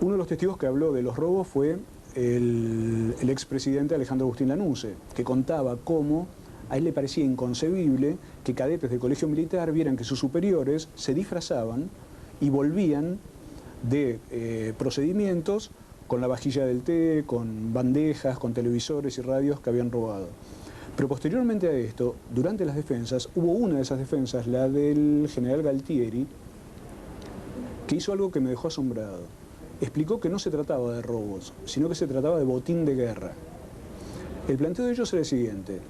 Uno de los testigos que habló de los robos fue el expresidente Alejandro Agustín Lanusse, que contaba cómo a él le parecía inconcebible que cadetes del colegio militar vieran que sus superiores se disfrazaban y volvían de procedimientos con la vajilla del té, con bandejas, con televisores y radios que habían robado. Pero posteriormente a esto, durante las defensas, hubo una de esas defensas, la del general Galtieri, que hizo algo que me dejó asombrado. Explicó que no se trataba de robos, sino que se trataba de botín de guerra. El planteo de ellos era el siguiente: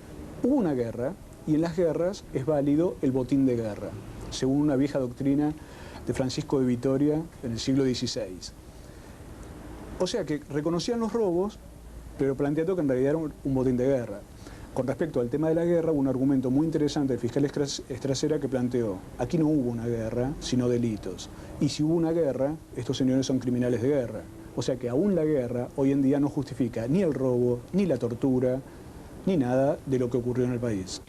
hubo una guerra y en las guerras es válido el botín de guerra, según una vieja doctrina de Francisco de Vitoria en el siglo XVI. O sea que reconocían los robos, pero planteando que en realidad era un botín de guerra. Con respecto al tema de la guerra, hubo un argumento muy interesante del fiscal Estracera que planteó: aquí no hubo una guerra, sino delitos. Y si hubo una guerra, estos señores son criminales de guerra. O sea que aún la guerra hoy en día no justifica ni el robo, ni la tortura, ni nada de lo que ocurrió en el país.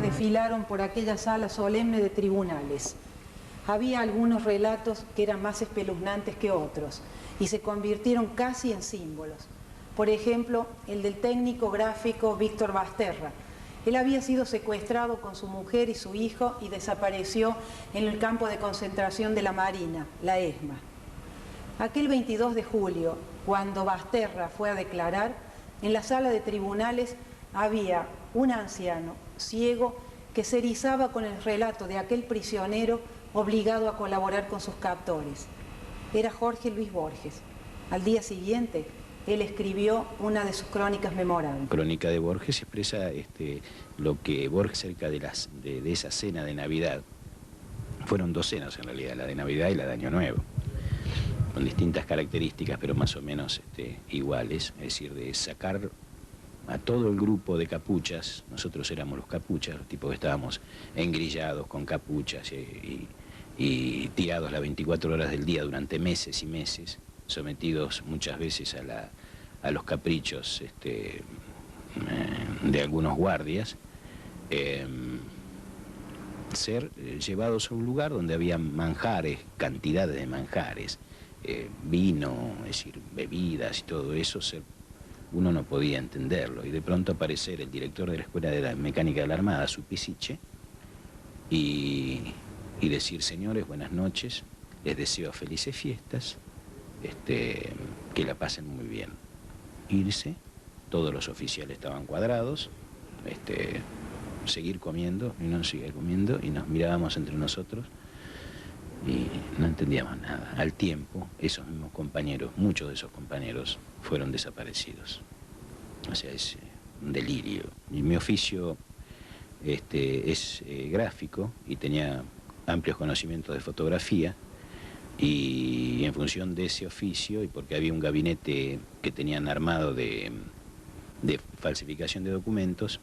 Desfilaron por aquella sala solemne de tribunales. Había algunos relatos que eran más espeluznantes que otros y se convirtieron casi en símbolos. Por ejemplo, el del técnico gráfico Víctor Basterra. Él había sido secuestrado con su mujer y su hijo y desapareció en el campo de concentración de la Marina, la ESMA. Aquel 22 de julio, cuando Basterra fue a declarar, en la sala de tribunales había un anciano ciego que se erizaba con el relato de aquel prisionero obligado a colaborar con sus captores. Era Jorge Luis Borges. Al día siguiente, él escribió una de sus crónicas memorables. Crónica de Borges expresa lo que Borges, cerca de esa cena de Navidad, fueron dos cenas en realidad, la de Navidad y la de Año Nuevo, con distintas características, pero más o menos iguales, es decir, de sacar a todo el grupo de capuchas. Nosotros éramos los capuchas, los tipos que estábamos engrillados con capuchas y tirados las 24 horas del día durante meses y meses, sometidos muchas veces a los caprichos de algunos guardias, ser llevados a un lugar donde había manjares, cantidades de manjares, vino, es decir, bebidas y todo eso. Uno no podía entenderlo, y de pronto aparecer el director de la Escuela de la Mecánica de la Armada, Supisiche, y decir: señores, buenas noches, les deseo felices fiestas, que la pasen muy bien. Irse, todos los oficiales estaban cuadrados, seguir comiendo, y no seguir comiendo, y nos mirábamos entre nosotros y no entendíamos nada. Al tiempo, esos mismos compañeros, muchos de esos compañeros, fueron desaparecidos. O sea, es un delirio. Y mi oficio es gráfico, y tenía amplios conocimientos de fotografía, y en función de ese oficio, y porque había un gabinete que tenían armado de falsificación de documentos,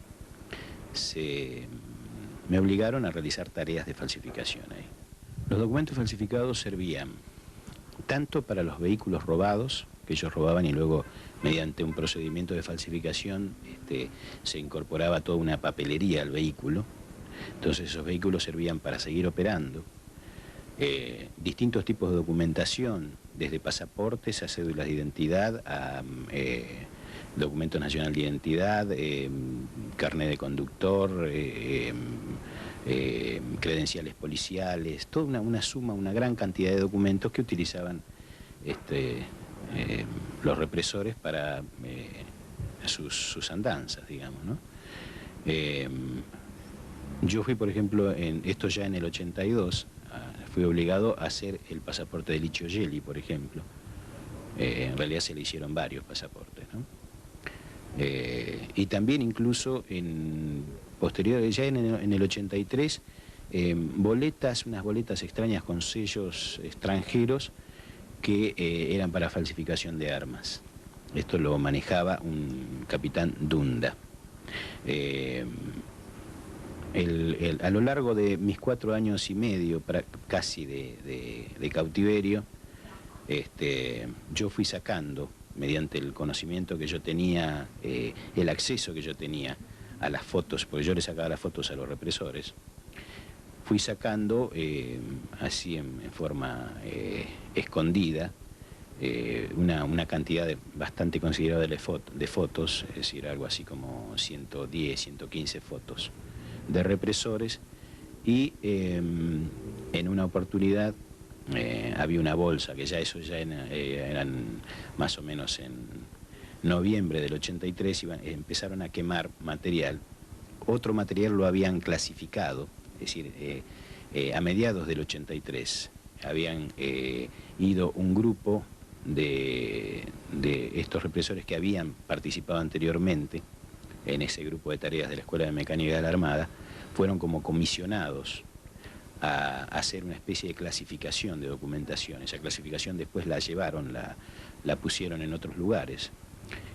me obligaron a realizar tareas de falsificación ahí. Los documentos falsificados servían tanto para los vehículos robados, que ellos robaban y luego, mediante un procedimiento de falsificación, se incorporaba toda una papelería al vehículo. Entonces esos vehículos servían para seguir operando. Distintos tipos de documentación, desde pasaportes a cédulas de identidad, a documento nacional de identidad, carnet de conductor, credenciales policiales, toda una suma, una gran cantidad de documentos que utilizaban los represores para sus andanzas, digamos, ¿no? Yo fui, por ejemplo, esto ya en el 82, fui obligado a hacer el pasaporte de Licio Gelli, por ejemplo. En realidad se le hicieron varios pasaportes, ¿no? Y también incluso posterior, ya en el 83, unas boletas extrañas con sellos extranjeros que eran para falsificación de armas. Esto lo manejaba un capitán Dunda. A lo largo de mis 4 años y medio, casi de cautiverio, yo fui sacando, mediante el conocimiento que yo tenía, el acceso que yo tenía a las fotos, porque yo le sacaba las fotos a los represores, fui sacando así en forma escondida una cantidad bastante considerable de fotos, es decir, algo así como 110, 115 fotos de represores, y en una oportunidad había una bolsa, que ya eran más o menos en noviembre del 83, empezaron a quemar material. Otro material lo habían clasificado, es decir, a mediados del 83 habían ido un grupo de estos represores que habían participado anteriormente en ese grupo de tareas de la Escuela de Mecánica de la Armada, fueron como comisionados a hacer una especie de clasificación de documentación. Esa clasificación después la llevaron, la pusieron en otros lugares,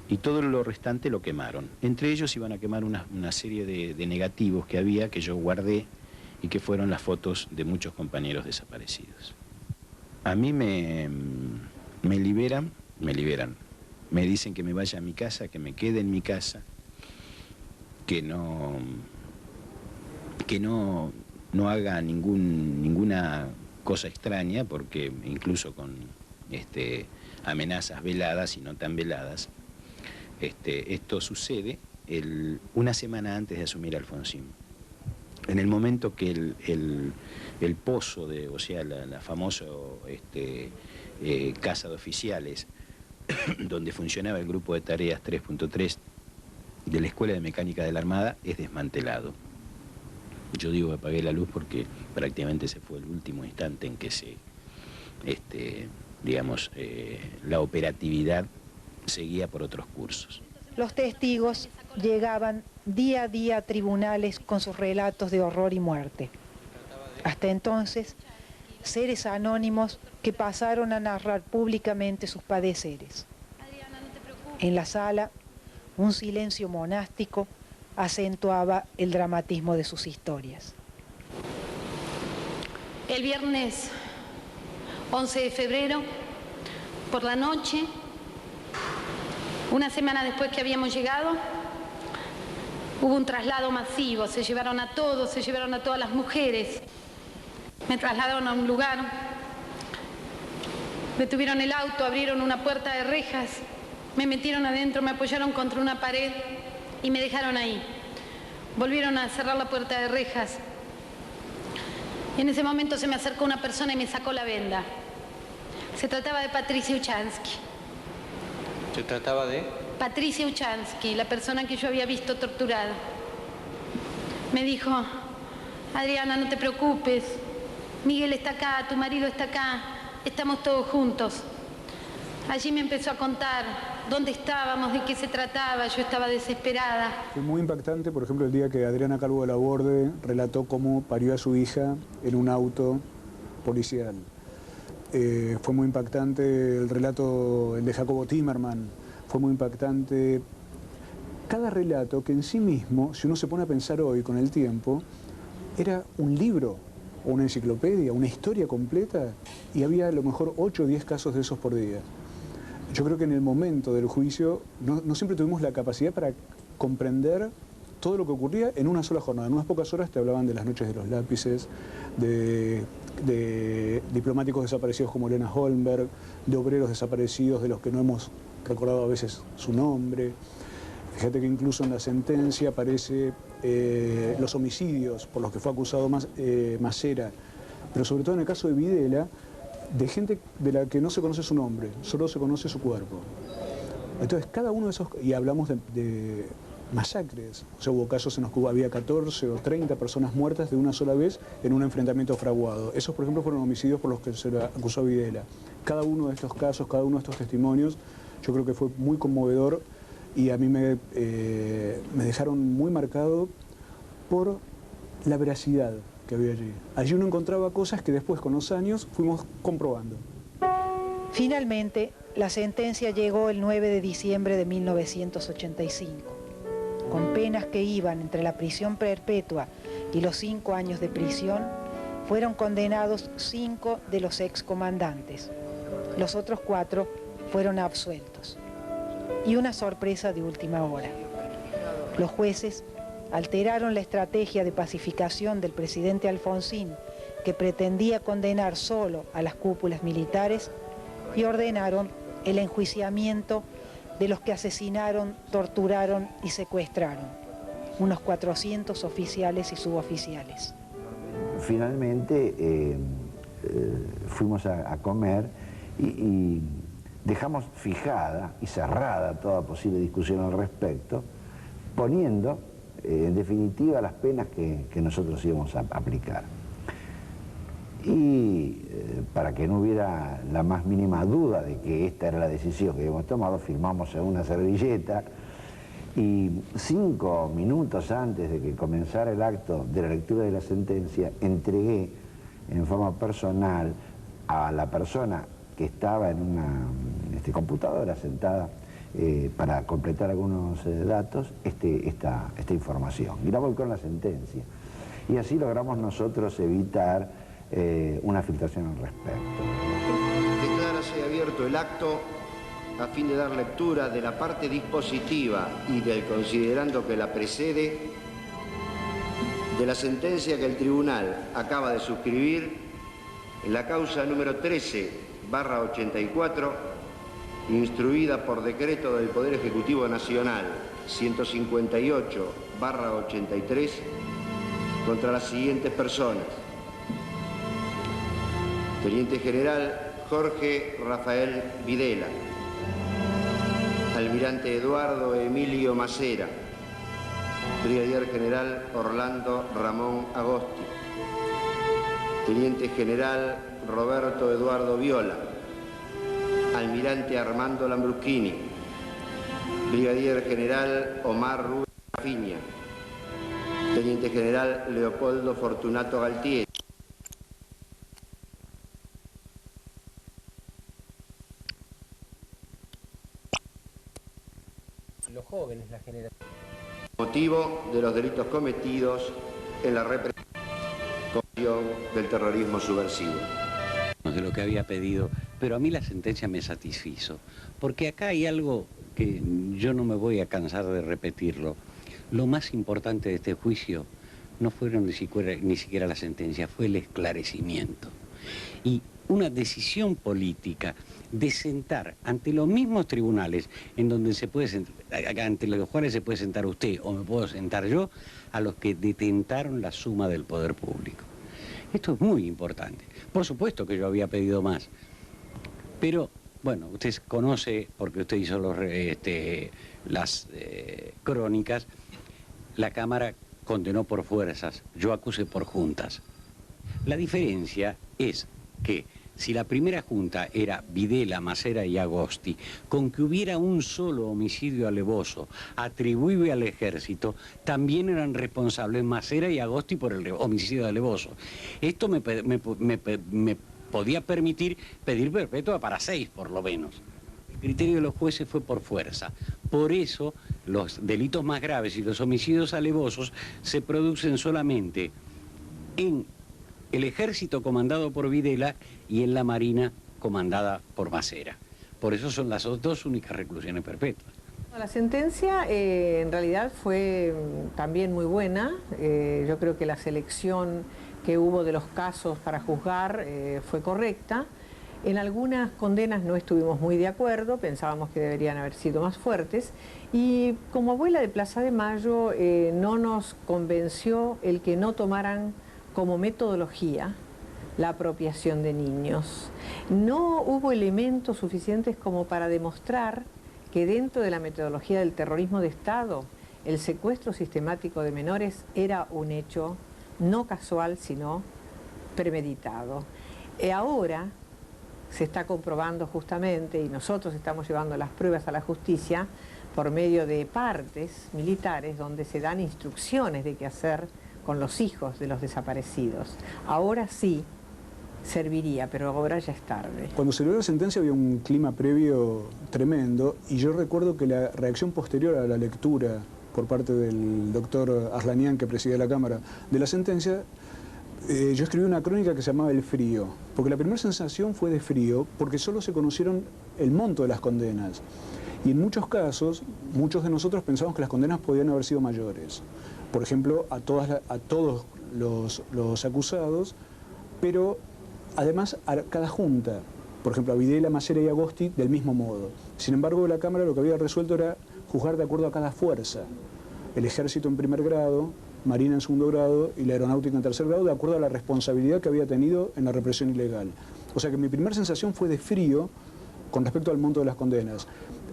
y todo lo restante lo quemaron. Entre ellos iban a quemar una serie de negativos que había, que yo guardé, y que fueron las fotos de muchos compañeros desaparecidos. A mí me liberan, me dicen que me vaya a mi casa, que me quede en mi casa, que no haga ninguna cosa extraña, porque incluso con amenazas veladas y no tan veladas, esto sucede una semana antes de asumir Alfonsín. En el momento que el pozo, o sea, la famosa casa de oficiales, donde funcionaba el grupo de tareas 3.3 de la Escuela de Mecánica de la Armada, es desmantelado. Yo digo que apagué la luz porque prácticamente ese fue el último instante en que la operatividad seguía por otros cursos. Los testigos llegaban día a día a tribunales con sus relatos de horror y muerte. Hasta entonces, seres anónimos que pasaron a narrar públicamente sus padeceres. En la sala, un silencio monástico acentuaba el dramatismo de sus historias. El viernes 11 de febrero, por la noche, una semana después que habíamos llegado, hubo un traslado masivo, se llevaron a todos, se llevaron a todas las mujeres. Me trasladaron a un lugar, detuvieron el auto, abrieron una puerta de rejas, me metieron adentro, me apoyaron contra una pared y me dejaron ahí. Volvieron a cerrar la puerta de rejas. Y en ese momento se me acercó una persona y me sacó la venda. Se trataba de Patricia Uchansky. ¿Se trataba de? Patricia Uchansky, la persona que yo había visto torturada. Me dijo: Adriana, no te preocupes, Miguel está acá, tu marido está acá, estamos todos juntos. Allí me empezó a contar dónde estábamos, de qué se trataba, yo estaba desesperada. Fue muy impactante, por ejemplo, el día que Adriana Calvo de la Borde relató cómo parió a su hija en un auto policial. Fue muy impactante el relato, el de Jacobo Timerman, fue muy impactante. Cada relato que en sí mismo, si uno se pone a pensar hoy con el tiempo, era un libro, o una enciclopedia, una historia completa, y había a lo mejor 8 o 10 casos de esos por día. Yo creo que en el momento del juicio no siempre tuvimos la capacidad para comprender todo lo que ocurría en una sola jornada. En unas pocas horas te hablaban de las noches de los lápices, de diplomáticos desaparecidos como Elena Holmberg, de obreros desaparecidos de los que no hemos recordado a veces su nombre. Fíjate que incluso en la sentencia aparece los homicidios por los que fue acusado Macera, pero sobre todo en el caso de Videla, de gente de la que no se conoce su nombre, solo se conoce su cuerpo. Entonces cada uno de esos, y hablamos de masacres, o sea, hubo casos en los que había 14 o 30 personas muertas de una sola vez en un enfrentamiento fraguado. Esos, por ejemplo, fueron homicidios por los que se le acusó a Videla. Cada uno de estos casos, cada uno de estos testimonios, yo creo que fue muy conmovedor y a mí me dejaron muy marcado por la veracidad que había allí. Allí uno encontraba cosas que después, con los años, fuimos comprobando. Finalmente, la sentencia llegó el 9 de diciembre de 1985. Con penas que iban entre la prisión perpetua y los 5 años de prisión, fueron condenados 5 de los excomandantes. Los otros 4 fueron absueltos. Y una sorpresa de última hora. Los jueces alteraron la estrategia de pacificación del presidente Alfonsín, que pretendía condenar solo a las cúpulas militares, y ordenaron el enjuiciamiento de los que asesinaron, torturaron y secuestraron, unos 400 oficiales y suboficiales. Finalmente fuimos a comer y dejamos fijada y cerrada toda posible discusión al respecto, poniendo en definitiva las penas que nosotros íbamos a aplicar. Y para que no hubiera la más mínima duda de que esta era la decisión que habíamos tomado, firmamos en una servilleta y 5 minutos antes de que comenzara el acto de la lectura de la sentencia, entregué en forma personal a la persona que estaba en una computadora sentada para completar algunos datos, esta información. Y la volcó en la sentencia. Y así logramos nosotros evitar una filtración al respecto. Declárase abierto el acto a fin de dar lectura de la parte dispositiva y del considerando que la precede de la sentencia que el tribunal acaba de suscribir en la causa número 13/84, instruida por decreto del Poder Ejecutivo Nacional 158/83, contra las siguientes personas: Teniente General Jorge Rafael Videla, Almirante Eduardo Emilio Macera, Brigadier General Orlando Ramón Agosti, Teniente General Roberto Eduardo Viola, Almirante Armando Lambruschini, Brigadier General Omar Rubén Rafiña, Teniente General Leopoldo Fortunato Galtieri. Los jóvenes, la generación. Motivo de los delitos cometidos en la represión del terrorismo subversivo. De lo que había pedido, pero a mí la sentencia me satisfizo, porque acá hay algo que yo no me voy a cansar de repetirlo. Lo más importante de este juicio no fueron ni siquiera la sentencia, fue el esclarecimiento. Y una decisión política de sentar ante los mismos tribunales en donde se puede sentar, ante los cuales se puede sentar usted o me puedo sentar yo, a los que detentaron la suma del poder público. Esto es muy importante. Por supuesto que yo había pedido más, pero bueno, usted conoce, porque usted hizo las crónicas, la Cámara condenó por fuerzas, yo acusé por juntas. La diferencia es que si la primera junta era Videla, Macera y Agosti, con que hubiera un solo homicidio alevoso atribuible al ejército, también eran responsables Macera y Agosti por el homicidio alevoso. Esto me podía permitir pedir perpetua para 6 por lo menos. El criterio de los jueces fue por fuerza. Por eso los delitos más graves y los homicidios alevosos se producen solamente en el ejército comandado por Videla y en la Marina comandada por Macera. Por eso son las dos únicas reclusiones perpetuas. La sentencia en realidad fue también muy buena. Yo creo que la selección que hubo de los casos para juzgar fue correcta. En algunas condenas no estuvimos muy de acuerdo, pensábamos que deberían haber sido más fuertes. Y como abuela de Plaza de Mayo no nos convenció el que no tomaran como metodología la apropiación de niños. No hubo elementos suficientes como para demostrar que dentro de la metodología del terrorismo de Estado, el secuestro sistemático de menores era un hecho no casual, sino premeditado. Ahora se está comprobando justamente, y nosotros estamos llevando las pruebas a la justicia, por medio de partes militares donde se dan instrucciones de qué hacer con los hijos de los desaparecidos. Ahora sí serviría, pero ahora ya es tarde. Cuando se logró la sentencia había un clima previo tremendo y yo recuerdo que la reacción posterior a la lectura por parte del doctor Arlanian, que presidía la Cámara, de la sentencia, yo escribí una crónica que se llamaba El frío, porque la primera sensación fue de frío, porque solo se conocieron el monto de las condenas. Y en muchos casos, muchos de nosotros pensamos que las condenas podían haber sido mayores. por ejemplo, a todos los acusados, pero además a cada junta, por ejemplo, a Videla, Macera y Agosti, del mismo modo. Sin embargo, la Cámara lo que había resuelto era juzgar de acuerdo a cada fuerza. El Ejército en primer grado, Marina en segundo grado y la Aeronáutica en tercer grado, de acuerdo a la responsabilidad que había tenido en la represión ilegal. O sea que mi primera sensación fue de frío con respecto al monto de las condenas.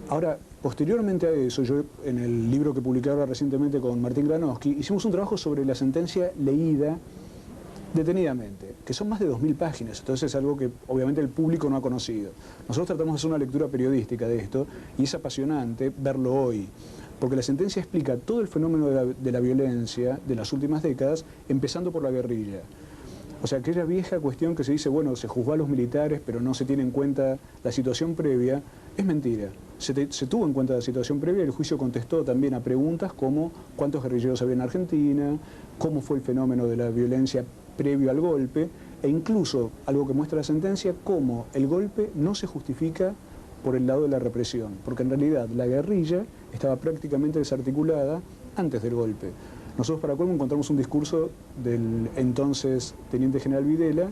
Ahora, posteriormente a eso, yo en el libro que publiqué ahora recientemente con Martín Granowski, hicimos un trabajo sobre la sentencia leída detenidamente, que son más de 2000 páginas, entonces es algo que obviamente el público no ha conocido. Nosotros tratamos de hacer una lectura periodística de esto y es apasionante verlo hoy, porque la sentencia explica todo el fenómeno de la violencia de las últimas décadas, empezando por la guerrilla. O sea, aquella vieja cuestión que se dice, bueno, se juzgó a los militares, pero no se tiene en cuenta la situación previa, es mentira. Se tuvo en cuenta la situación previa y el juicio contestó también a preguntas como cuántos guerrilleros había en Argentina, cómo fue el fenómeno de la violencia previo al golpe, e incluso, algo que muestra la sentencia, cómo el golpe no se justifica por el lado de la represión, porque en realidad la guerrilla estaba prácticamente desarticulada antes del golpe. Nosotros para colmo encontramos un discurso del entonces Teniente General Videla,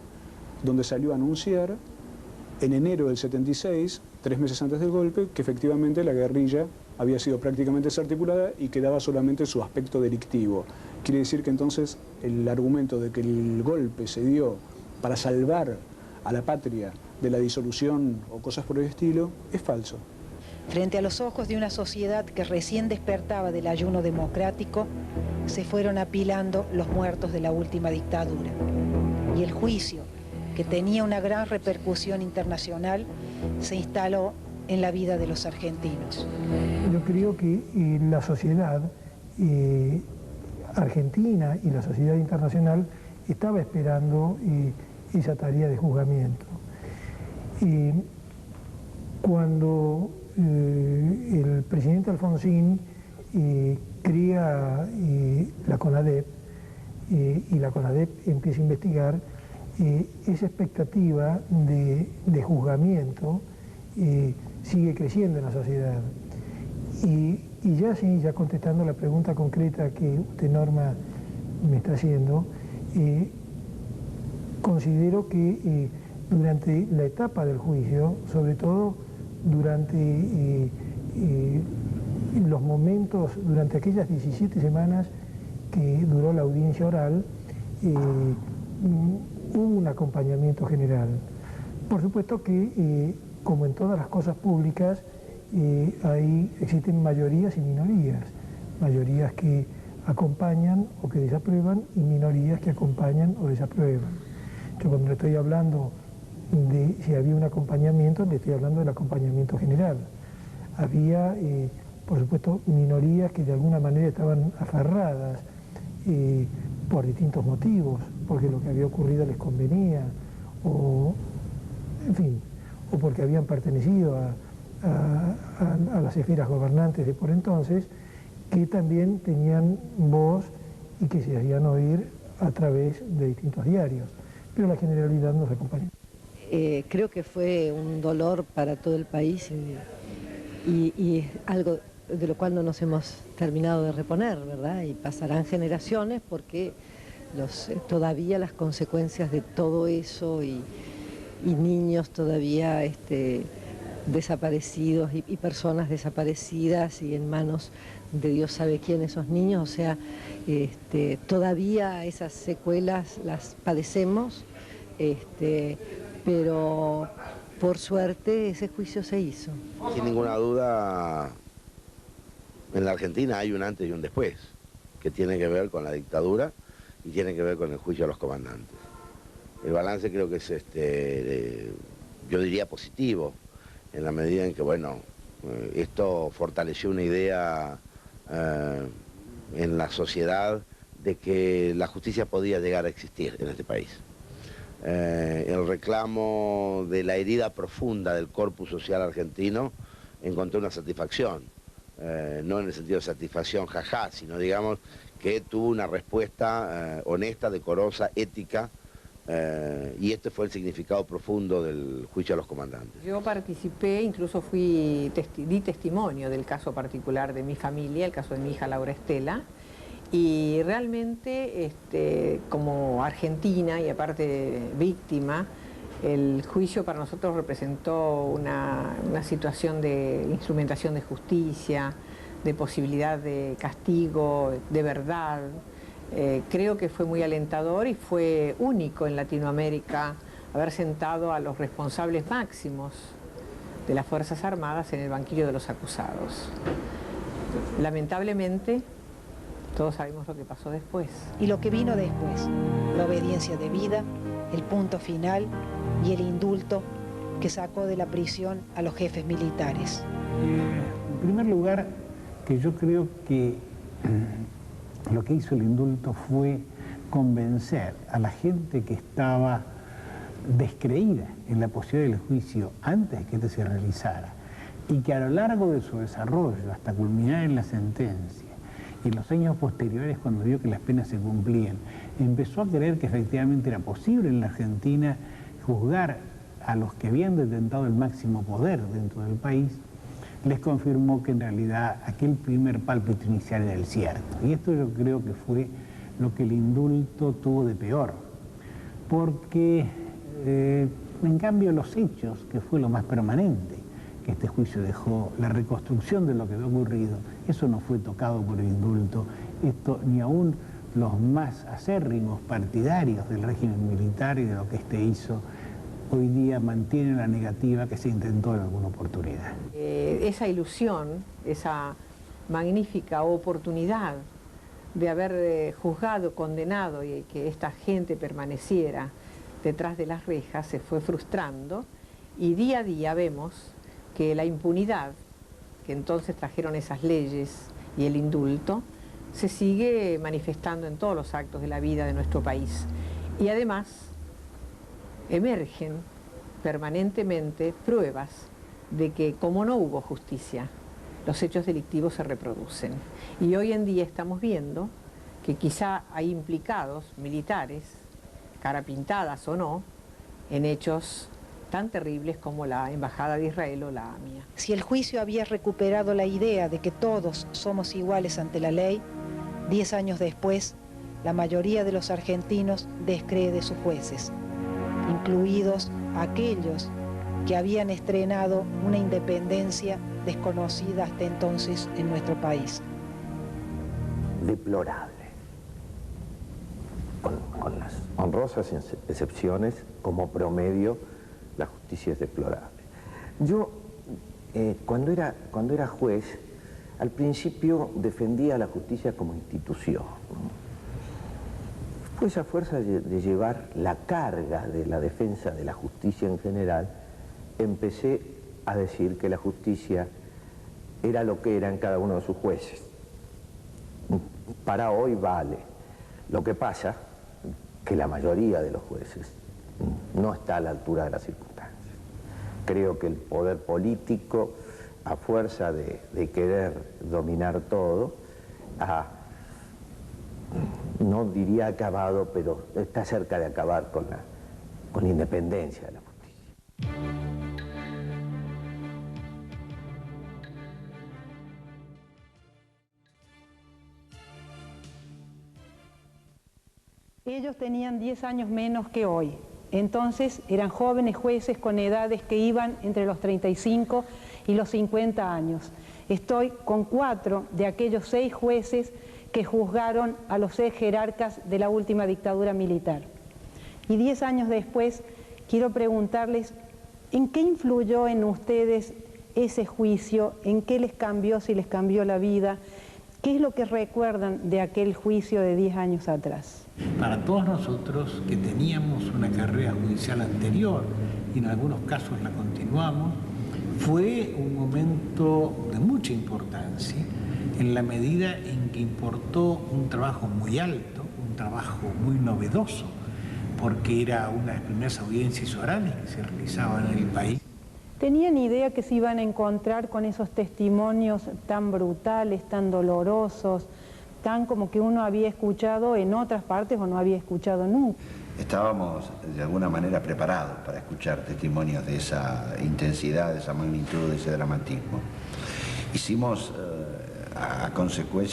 donde salió a anunciar en enero del 76, 3 meses antes del golpe, que efectivamente la guerrilla había sido prácticamente desarticulada y quedaba solamente su aspecto delictivo. Quiere decir que entonces el argumento de que el golpe se dio para salvar a la patria de la disolución o cosas por el estilo es falso. Frente a los ojos de una sociedad que recién despertaba del ayuno democrático, se fueron apilando los muertos de la última dictadura. Y el juicio, que tenía una gran repercusión internacional, se instaló en la vida de los argentinos. Yo creo que la sociedad argentina y la sociedad internacional estaba esperando esa tarea de juzgamiento. Cuando el presidente Alfonsín crea la CONADEP y la CONADEP empieza a investigar, esa expectativa de juzgamiento sigue creciendo en la sociedad. Y ya contestando la pregunta concreta que usted, Norma, me está haciendo, considero que durante la etapa del juicio, sobre todo durante los momentos, durante aquellas 17 semanas que duró la audiencia oral, hubo un acompañamiento general. Por supuesto que, como en todas las cosas públicas, ahí existen mayorías y mayorías que acompañan o que desaprueban y minorías que acompañan o desaprueban. Yo cuando le estoy hablando de si había un acompañamiento, le estoy hablando del acompañamiento general. Había, por supuesto, minorías que de alguna manera estaban aferradas por distintos motivos, porque lo que había ocurrido les convenía, o, en fin, o porque habían pertenecido a las esferas gobernantes de por entonces, que también tenían voz y que se hacían oír a través de distintos diarios, pero la generalidad nos acompañó. Creo que fue un dolor para todo el país y algo de lo cual no nos hemos terminado de reponer, ¿verdad? Y pasarán generaciones porque todavía las consecuencias de todo eso y niños todavía desaparecidos y personas desaparecidas y en manos de Dios sabe quién esos niños, o sea, todavía esas secuelas las padecemos, pero por suerte ese juicio se hizo. Sin ninguna duda, en la Argentina hay un antes y un después, que tiene que ver con la dictadura y tiene que ver con el juicio a los comandantes. El balance creo que es, yo diría, positivo, en la medida en que, bueno, esto fortaleció una idea en la sociedad de que la justicia podía llegar a existir en este país. El reclamo de la herida profunda del corpus social argentino encontró una satisfacción, no en el sentido de satisfacción jajá, sino digamos que tuvo una respuesta honesta, decorosa, ética, y este fue el significado profundo del juicio a los comandantes. Yo participé, incluso di testimonio del caso particular de mi familia, el caso de mi hija Laura Estela, Y realmente, como argentina y aparte víctima, el juicio para nosotros representó una situación de instrumentación de justicia, de posibilidad de castigo, de verdad. Creo que fue muy alentador y fue único en Latinoamérica haber sentado a los responsables máximos de las Fuerzas Armadas en el banquillo de los acusados. Lamentablemente, todos sabemos lo que pasó después. Y lo que vino después, la obediencia debida, el punto final y el indulto que sacó de la prisión a los jefes militares. En primer lugar, que yo creo que lo que hizo el indulto fue convencer a la gente que estaba descreída en la posibilidad del juicio antes de que este se realizara y que a lo largo de su desarrollo, hasta culminar en la sentencia, y en los años posteriores, cuando vio que las penas se cumplían, empezó a creer que efectivamente era posible en la Argentina juzgar a los que habían detentado el máximo poder dentro del país, les confirmó que en realidad aquel primer pálpito inicial era el cierto. Y esto yo creo que fue lo que el indulto tuvo de peor, porque en cambio los hechos, que fue lo más permanente que este juicio dejó, la reconstrucción de lo que había ocurrido, eso no fue tocado por el indulto. Esto ni aún los más acérrimos partidarios del régimen militar y de lo que este hizo, hoy día mantienen la negativa que se intentó en alguna oportunidad. Esa ilusión, esa magnífica oportunidad de haber juzgado, condenado y que esta gente permaneciera detrás de las rejas se fue frustrando, y día a día vemos que la impunidad que entonces trajeron esas leyes y el indulto se sigue manifestando en todos los actos de la vida de nuestro país. Y además emergen permanentemente pruebas de que, como no hubo justicia, los hechos delictivos se reproducen. Y hoy en día estamos viendo que quizá hay implicados militares, cara pintadas o no, en hechos tan terribles como la Embajada de Israel o la AMIA. Si el juicio había recuperado la idea de que todos somos iguales ante la ley, 10 años después, la mayoría de los argentinos descree de sus jueces, incluidos aquellos que habían estrenado una independencia desconocida hasta entonces en nuestro país. Deplorable. Con las honrosas excepciones, como promedio, la justicia es deplorable. Yo, cuando era juez, al principio defendía a la justicia como institución, ¿no? Pues a fuerza de llevar la carga de la defensa de la justicia en general, empecé a decir que la justicia era lo que era en cada uno de sus jueces. Para hoy vale. Lo que pasa que la mayoría de los jueces no está a la altura de las circunstancias. Creo que el poder político, a fuerza de querer dominar todo, no diría acabado, pero está cerca de acabar con la independencia de la justicia. Ellos tenían 10 años menos que hoy. Entonces eran jóvenes jueces con edades que iban entre los 35 y los 50 años. Estoy con 4 de aquellos 6 jueces que juzgaron a los 6 jerarcas de la última dictadura militar. Y 10 años después quiero preguntarles, ¿en qué influyó en ustedes ese juicio? ¿En qué les cambió, si les cambió la vida? ¿Qué es lo que recuerdan de aquel juicio de 10 años atrás? Para todos nosotros que teníamos una carrera judicial anterior y en algunos casos la continuamos, fue un momento de mucha importancia en la medida en que importó un trabajo muy alto, un trabajo muy novedoso, porque era una de las primeras audiencias orales que se realizaban en el país. ¿Tenían idea que se iban a encontrar con esos testimonios tan brutales, tan dolorosos, tan como que uno había escuchado en otras partes o no había escuchado nunca? Estábamos de alguna manera preparados para escuchar testimonios de esa intensidad, de esa magnitud, de ese dramatismo. Hicimos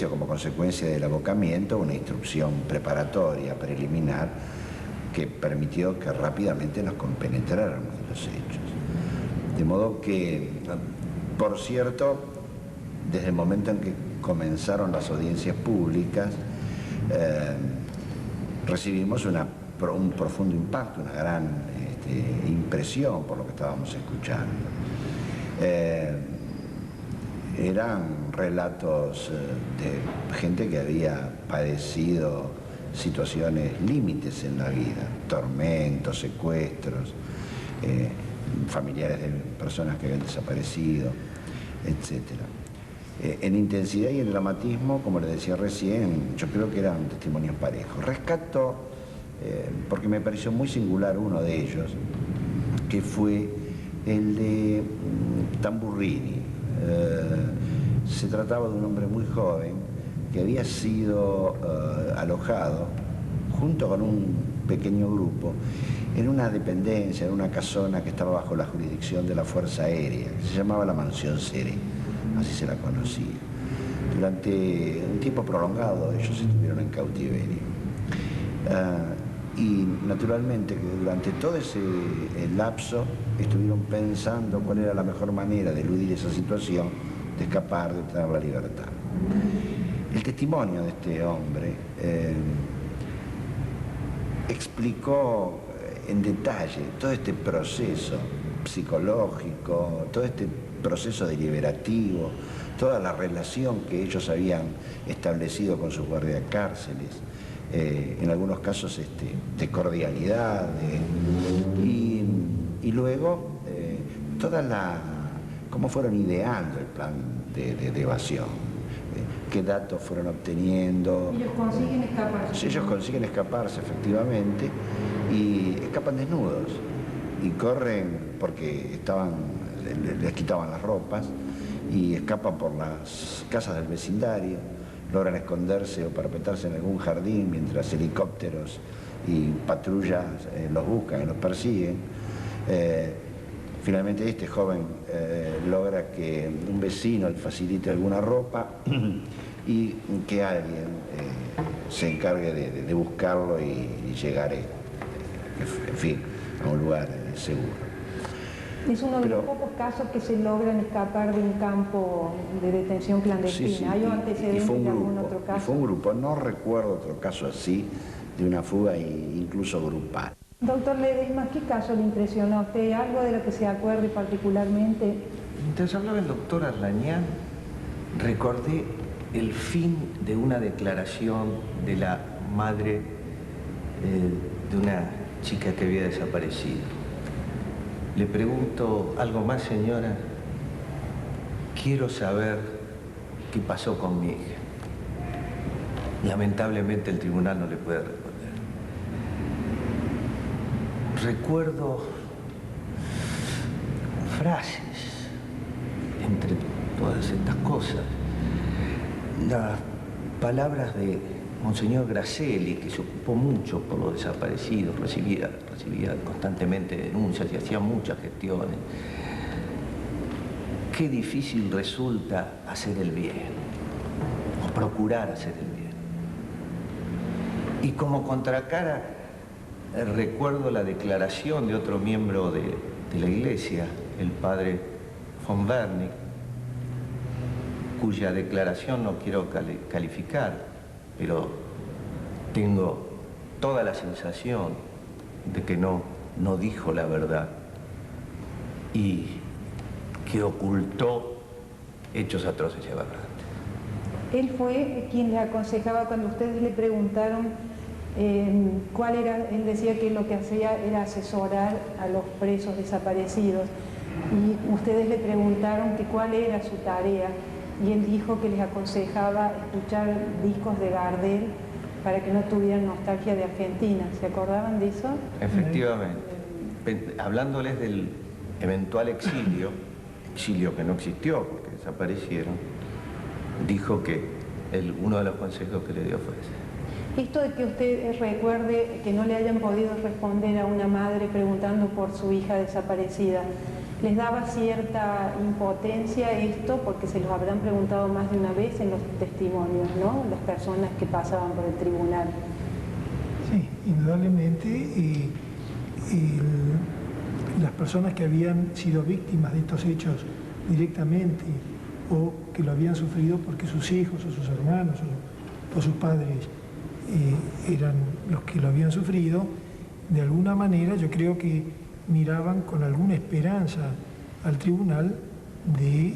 como consecuencia del abocamiento, una instrucción preparatoria, preliminar, que permitió que rápidamente nos compenetráramos de los hechos. De modo que, por cierto, desde el momento en que comenzaron las audiencias públicas, recibimos un profundo impacto, una gran impresión por lo que estábamos escuchando. Eran relatos de gente que había padecido situaciones límites en la vida, tormentos, secuestros, familiares de personas que habían desaparecido, etc. En intensidad y en dramatismo, como les decía recién, yo creo que eran testimonios parejos. Rescato, porque me pareció muy singular uno de ellos, que fue el de Tamburrini. Se trataba de un hombre muy joven que había sido alojado junto con un pequeño grupo en una dependencia, en una casona que estaba bajo la jurisdicción de la Fuerza Aérea, que se llamaba la Mansión Seré, así se la conocía. Durante un tiempo prolongado ellos estuvieron en cautiverio. Y naturalmente que durante todo ese lapso estuvieron pensando cuál era la mejor manera de eludir esa situación, de escapar, de obtener la libertad. El testimonio de este hombre explicó en detalle todo este proceso psicológico, todo este proceso deliberativo, toda la relación que ellos habían establecido con sus guardiacárceles, en algunos casos de cordialidad, y luego cómo fueron ideando el plan de evasión, qué datos fueron obteniendo. Ellos consiguen escaparse. Ellos consiguen escaparse, efectivamente, y escapan desnudos, y corren porque les quitaban las ropas, y escapan por las casas del vecindario, logran esconderse o parapetarse en algún jardín mientras helicópteros y patrullas los buscan y los persiguen. Finalmente este joven logra que un vecino le facilite alguna ropa y que alguien se encargue de buscarlo y llegar, en fin, a un lugar seguro. Es uno de los pocos casos que se logran escapar de un campo de detención clandestina. Sí, ¿Hay antecedentes de algún otro caso? Y fue un grupo, no recuerdo otro caso así, de una fuga incluso grupal. Doctor Ledesma, ¿qué caso le impresionó a usted? ¿Algo de lo que se acuerde particularmente? Mientras hablaba el doctor Arlañán, recordé el fin de una declaración de la madre de una chica que había desaparecido. Le pregunto, ¿algo más, señora? Quiero saber qué pasó con mi hija. Lamentablemente el tribunal no le puede responder. Recuerdo frases entre todas estas cosas. Las palabras de Monseñor Gracelli, que se ocupó mucho por los desaparecidos, recibía constantemente denuncias y hacía muchas gestiones. Qué difícil resulta hacer el bien, o procurar hacer el bien. Y como contracara, recuerdo la declaración de otro miembro de la Iglesia, el padre von Wernig, cuya declaración no quiero calificar, pero tengo toda la sensación de que no dijo la verdad y que ocultó hechos atroces y aberrantes. Él fue quien le aconsejaba cuando ustedes le preguntaron cuál era, él decía que lo que hacía era asesorar a los presos desaparecidos, y ustedes le preguntaron que cuál era su tarea, y él dijo que les aconsejaba escuchar discos de Gardel para que no tuvieran nostalgia de Argentina. ¿Se acordaban de eso? Efectivamente. Hablándoles del eventual exilio que no existió porque desaparecieron, dijo que uno de los consejos que le dio fue ese. Esto de que usted recuerde que no le hayan podido responder a una madre preguntando por su hija desaparecida, les daba cierta impotencia esto, porque se los habrán preguntado más de una vez en los testimonios, ¿no? Las personas que pasaban por el tribunal. Sí, indudablemente las personas que habían sido víctimas de estos hechos directamente o que lo habían sufrido porque sus hijos o sus hermanos o sus padres eran los que lo habían sufrido, de alguna manera yo creo que miraban con alguna esperanza al tribunal de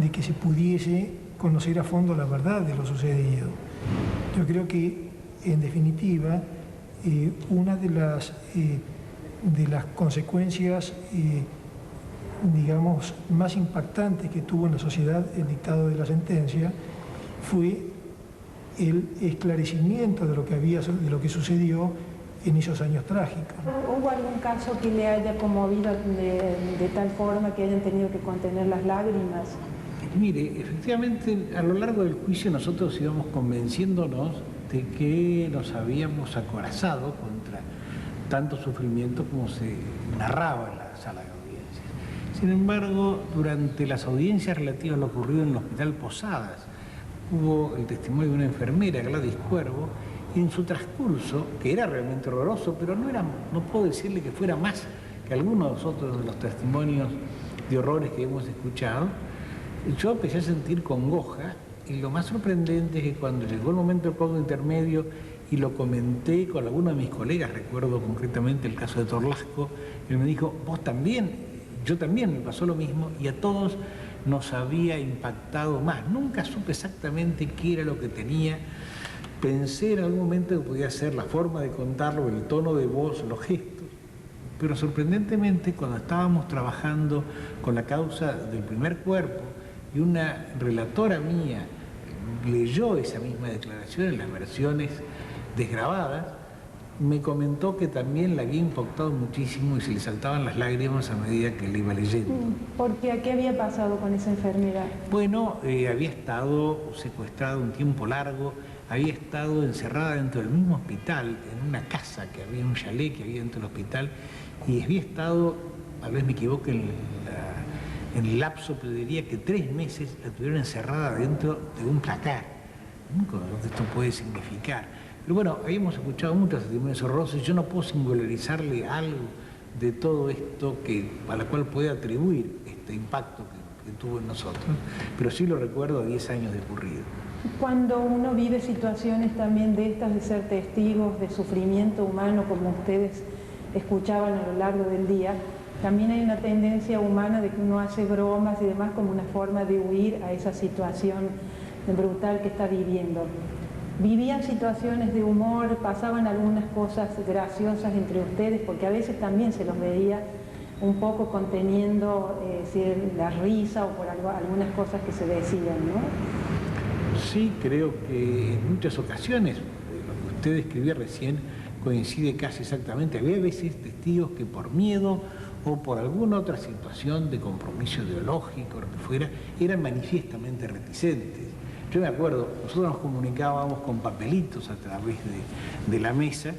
que se pudiese conocer a fondo la verdad de lo sucedido. Yo creo que, en definitiva, una de las consecuencias, digamos, más impactantes que tuvo en la sociedad el dictado de la sentencia fue el esclarecimiento de lo que sucedió en esos años trágicos. ¿Hubo algún caso que le haya conmovido de tal forma que hayan tenido que contener las lágrimas? Mire, efectivamente, a lo largo del juicio nosotros íbamos convenciéndonos de que nos habíamos acorazado contra tanto sufrimiento como se narraba en la sala de audiencias. Sin embargo, durante las audiencias relativas a lo ocurrido en el Hospital Posadas, hubo el testimonio de una enfermera, Gladys Cuervo, y en su transcurso, que era realmente horroroso, pero no puedo decirle que fuera más que algunos de los testimonios de horrores que hemos escuchado, yo empecé a sentir congoja, y lo más sorprendente es que cuando llegó el momento del código intermedio y lo comenté con algunos de mis colegas, recuerdo concretamente el caso de Torlasco, él me dijo, vos también, yo también, me pasó lo mismo, y a todos nos había impactado más. Nunca supe exactamente qué era lo que tenía. Pensé en algún momento que podía ser la forma de contarlo, el tono de voz, los gestos, pero sorprendentemente cuando estábamos trabajando con la causa del primer cuerpo y una relatora mía leyó esa misma declaración en las versiones desgrabadas, me comentó que también la había impactado muchísimo y se le saltaban las lágrimas a medida que le iba leyendo. ¿Por qué? ¿Qué había pasado con esa enfermera? Bueno, había estado secuestrada un tiempo largo, había estado encerrada dentro del mismo hospital, en una casa que había, un chalet que había dentro del hospital, y había estado, tal vez me equivoque en el lapso, pero diría que 3 meses la tuvieron encerrada dentro de un placar, con lo que esto puede significar. Pero bueno, habíamos escuchado muchos testimonios horrorosos y yo no puedo singularizarle algo de todo esto a la cual puede atribuir este impacto que tuvo en nosotros, pero sí lo recuerdo a 10 años de ocurrido. Cuando uno vive situaciones también de estas, de ser testigos de sufrimiento humano, como ustedes escuchaban a lo largo del día, también hay una tendencia humana de que uno hace bromas y demás como una forma de huir a esa situación brutal que está viviendo. ¿Vivían situaciones de humor? ¿Pasaban algunas cosas graciosas entre ustedes? Porque a veces también se los veía un poco conteniendo la risa o por algunas cosas que se decían, ¿no? Sí, creo que en muchas ocasiones, lo que usted describía recién coincide casi exactamente. Había veces testigos que por miedo o por alguna otra situación de compromiso ideológico, lo que fuera, eran manifiestamente reticentes. Yo me acuerdo, nosotros nos comunicábamos con papelitos a través de la mesa,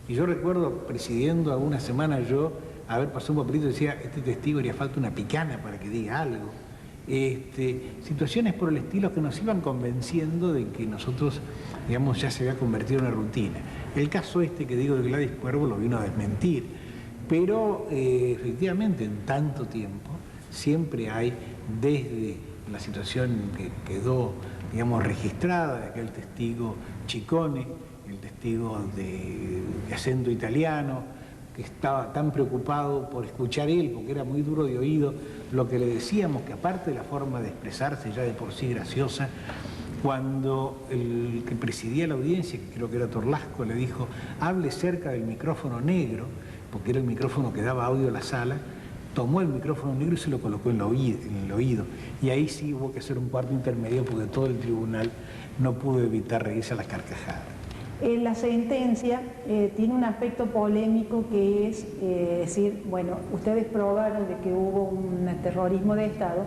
y yo recuerdo presidiendo alguna semana yo haber pasado un papelito y decía, este testigo haría falta una picana para que diga algo. Situaciones por el estilo que nos iban convenciendo de que nosotros, digamos, ya se había convertido en una rutina. El caso que digo de Gladys Cuervo lo vino a desmentir, pero efectivamente en tanto tiempo siempre hay, desde la situación que quedó, digamos, registrada de aquel testigo Chicone, el testigo de acento italiano, que estaba tan preocupado por escuchar él, porque era muy duro de oído, lo que le decíamos, que aparte de la forma de expresarse ya de por sí graciosa, cuando el que presidía la audiencia, que creo que era Torlasco, le dijo, hable cerca del micrófono negro, porque era el micrófono que daba audio a la sala, tomó el micrófono negro y se lo colocó en el oído. Y ahí sí hubo que hacer un cuarto intermedio porque todo el tribunal no pudo evitar reírse a las carcajadas. La sentencia tiene un aspecto polémico que es decir, bueno, ustedes probaron de que hubo un terrorismo de Estado,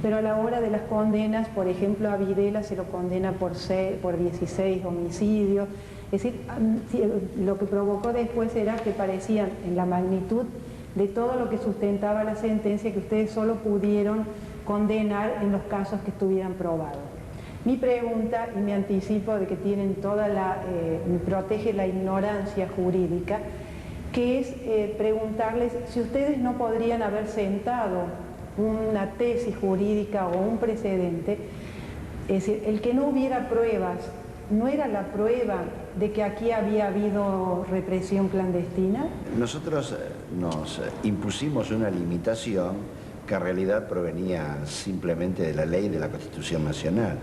pero a la hora de las condenas, por ejemplo, a Videla se lo condena por 16 homicidios. Es decir, lo que provocó después era que parecían en la magnitud de todo lo que sustentaba la sentencia que ustedes solo pudieron condenar en los casos que estuvieran probados. Mi pregunta, y me anticipo de que tienen toda la, protege la ignorancia jurídica, que es preguntarles si ustedes no podrían haber sentado una tesis jurídica o un precedente, es decir, el que no hubiera pruebas, ¿no era la prueba de que aquí había habido represión clandestina? Nosotros nos impusimos una limitación que en realidad provenía simplemente de la ley de la Constitución Nacional.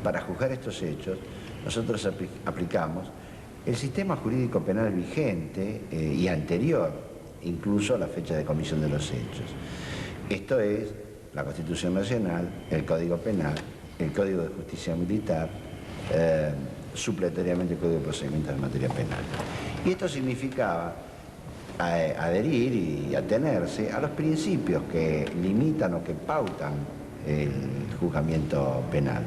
Para juzgar estos hechos, nosotros aplicamos el sistema jurídico penal vigente y anterior, incluso a la fecha de comisión de los hechos. Esto es la Constitución Nacional, el Código Penal, el Código de Justicia Militar, supletoriamente el Código de Procedimientos en materia penal. Y esto significaba adherir y atenerse a los principios que limitan o que pautan el juzgamiento penal.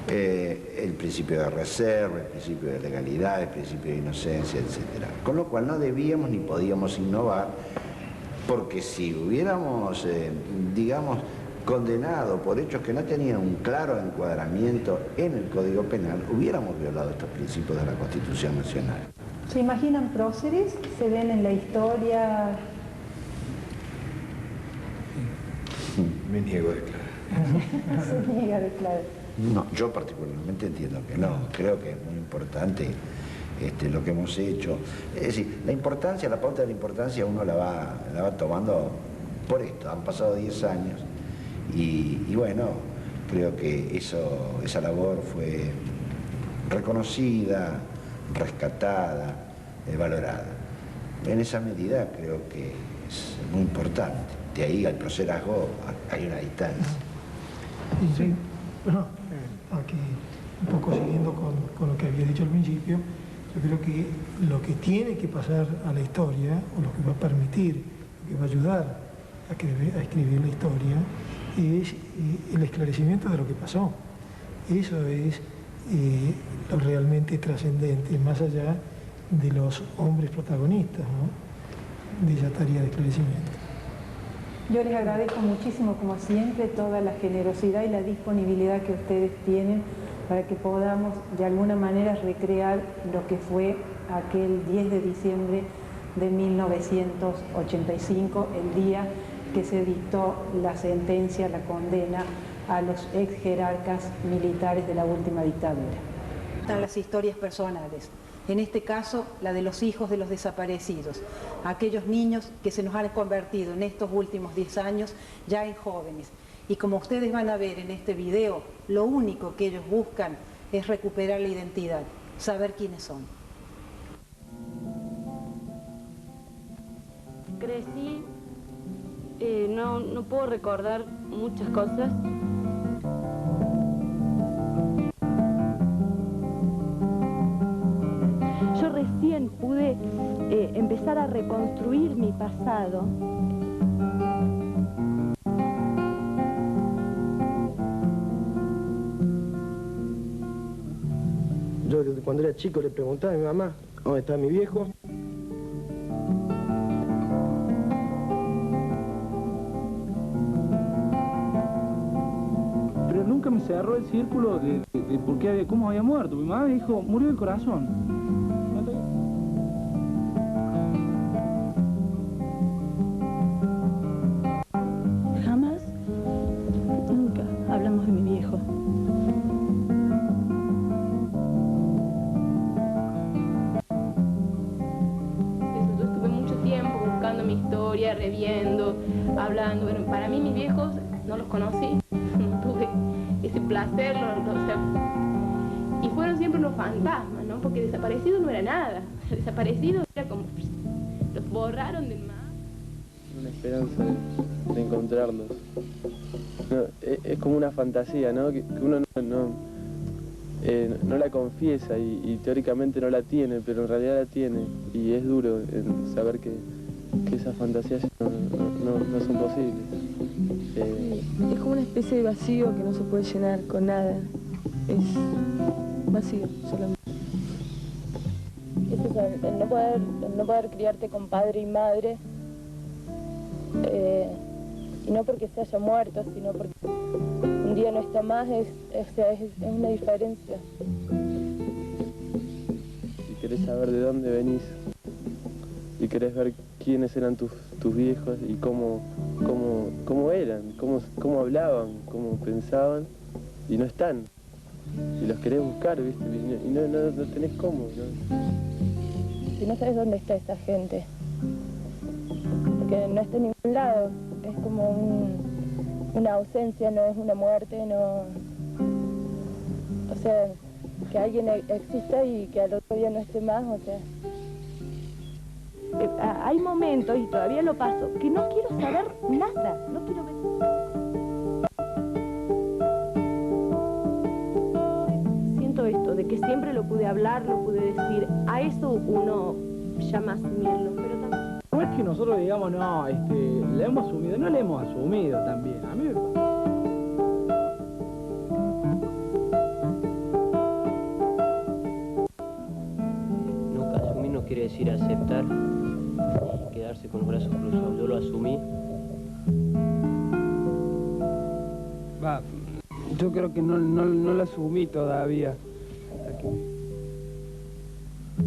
El principio de reserva, el principio de legalidad, el principio de inocencia, etc. Con lo cual no debíamos ni podíamos innovar, porque si hubiéramos, digamos, condenado por hechos que no tenían un claro encuadramiento en el Código Penal, hubiéramos violado estos principios de la Constitución Nacional. ¿Se imaginan próceres? ¿Se ven en la historia? Me niego a declarar. Se niega a declarar. No, yo particularmente entiendo que no. Creo que es muy importante lo que hemos hecho. Es decir, la importancia, la pauta de la importancia uno la va tomando por esto. Han pasado 10 años y bueno, creo que esa labor fue reconocida, rescatada, valorada. En esa medida creo que es muy importante. De ahí al procerazgo hay una distancia. Sí. Bueno, aquí un poco siguiendo con lo que había dicho al principio, yo creo que lo que tiene que pasar a la historia, o lo que va a permitir, lo que va a ayudar a escribir la historia, es el esclarecimiento de lo que pasó. Eso es lo realmente trascendente, más allá de los hombres protagonistas, ¿no?, de esa tarea de esclarecimiento. Yo les agradezco muchísimo, como siempre, toda la generosidad y la disponibilidad que ustedes tienen para que podamos, de alguna manera, recrear lo que fue aquel 10 de diciembre de 1985, el día que se dictó la sentencia, la condena a los ex jerarcas militares de la última dictadura. Están las historias personales. En este caso, la de los hijos de los desaparecidos, aquellos niños que se nos han convertido en estos últimos 10 años ya en jóvenes. Y como ustedes van a ver en este video, lo único que ellos buscan es recuperar la identidad, saber quiénes son. Crecí, no puedo recordar muchas cosas. Yo recién pude empezar a reconstruir mi pasado. Yo cuando era chico le preguntaba a mi mamá dónde está mi viejo. Pero nunca me cerró el círculo de por qué cómo había muerto. Mi mamá me dijo, murió del corazón. Jamás, nunca hablamos de mi viejo. Yo estuve mucho tiempo buscando mi historia, reviendo, hablando. Bueno, para mí mis viejos no los conocí, no tuve ese placer, o sea, y fueron siempre los fantasmas, ¿no? Porque desaparecido no era nada, desaparecido era como, los borraron del mapa. Una esperanza de encontrarnos. No, es como una fantasía, ¿no? Que uno no la confiesa y teóricamente no la tiene, pero en realidad la tiene. Y es duro saber que esas fantasías no son posibles. Es como una especie de vacío que no se puede llenar con nada. Es vacío solamente. Es eso, el no poder criarte con padre y madre y no porque se haya muerto, sino porque un día no está más, es una diferencia. Si querés saber de dónde venís y querés ver quiénes eran tus viejos y cómo eran, cómo hablaban, cómo pensaban, y no están. Y los querés buscar, ¿viste? Y no tenés cómo, ¿no? Si no sabes dónde está esa gente, porque no está en ningún lado, es como una ausencia, no es una muerte, no... O sea, que alguien exista y que al otro día no esté más, o sea... Hay momentos, y todavía lo paso, que no quiero saber nada, no quiero ver... Siento esto, de que siempre lo pude hablar, lo pude decir, a eso uno llama asumirlo, pero también... No es que nosotros digamos, no, le hemos asumido, no le hemos asumido también, a mí me pasa. Nunca asumir no quiere decir aceptar y quedarse con los brazos cruzados. Yo lo asumí. Yo creo que no lo asumí todavía.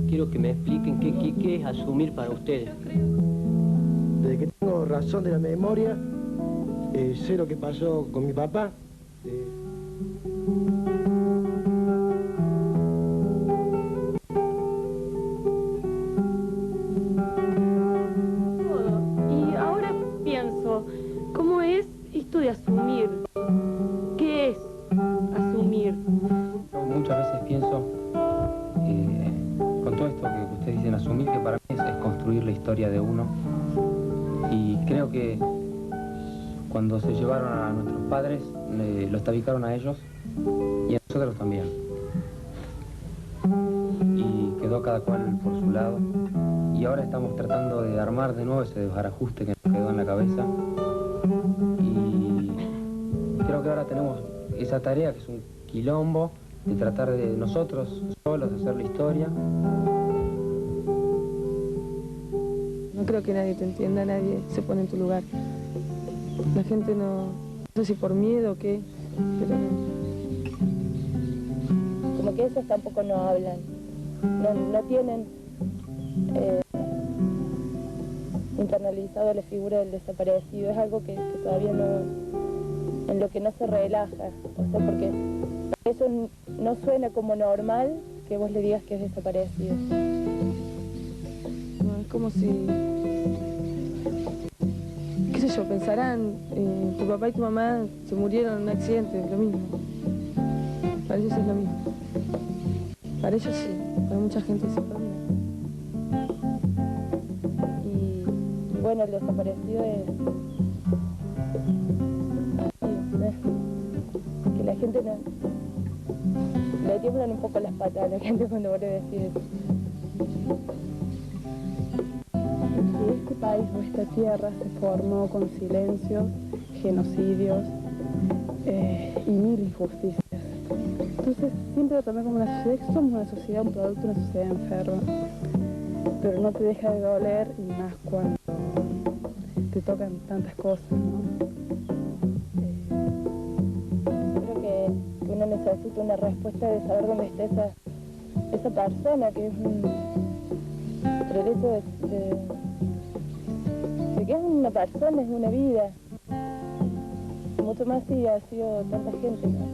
Quiero que me expliquen qué es asumir para ustedes. Desde que tengo razón de la memoria, sé lo que pasó con mi papá. Y ahora pienso, ¿cómo es esto de asumir? ¿Qué es asumir? Muchas veces pienso, con todo esto que ustedes dicen asumir, que para mí es construir la historia de uno. Y creo que cuando se llevaron a nuestros padres, los tabicaron a ellos y a nosotros también. Y quedó cada cual por su lado. Y ahora estamos tratando de armar de nuevo ese desbarajuste que nos quedó en la cabeza. Y creo que ahora tenemos esa tarea, que es un quilombo, de tratar de nosotros solos de hacer la historia. No creo que nadie te entienda, nadie se pone en tu lugar. La gente no sé si por miedo o qué, pero no. Como que ellos tampoco no hablan, no tienen internalizado la figura del desaparecido, es algo que todavía no, en lo que no se relaja, o sea, porque eso no suena como normal que vos le digas que es desaparecido. No, es como si, qué sé yo, pensarán, tu papá y tu mamá se murieron en un accidente, es lo mismo. Para ellos es lo mismo. Para ellos sí, para mucha gente se perdona. Y bueno, el desaparecido es que la gente no... Le tiemblan un poco las patas a la gente cuando vuelve a decir eso. Que este país o esta tierra se formó con silencios, genocidios y mil injusticias. Entonces siempre lo tomé como una sociedad, que somos una sociedad, un producto de una sociedad enferma. Pero no te deja de doler, y más cuando te tocan tantas cosas, ¿no? Creo que uno necesita una respuesta de saber dónde está esa persona, que es pero el hecho de que es una persona, es una vida. Mucho más si ha sido tanta gente, ¿no?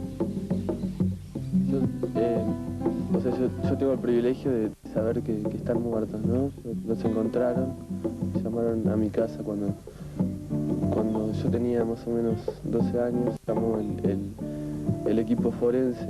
Yo tengo el privilegio de saber que están muertos, ¿no? Los encontraron, llamaron a mi casa cuando yo tenía más o menos 12 años, llamó el equipo forense.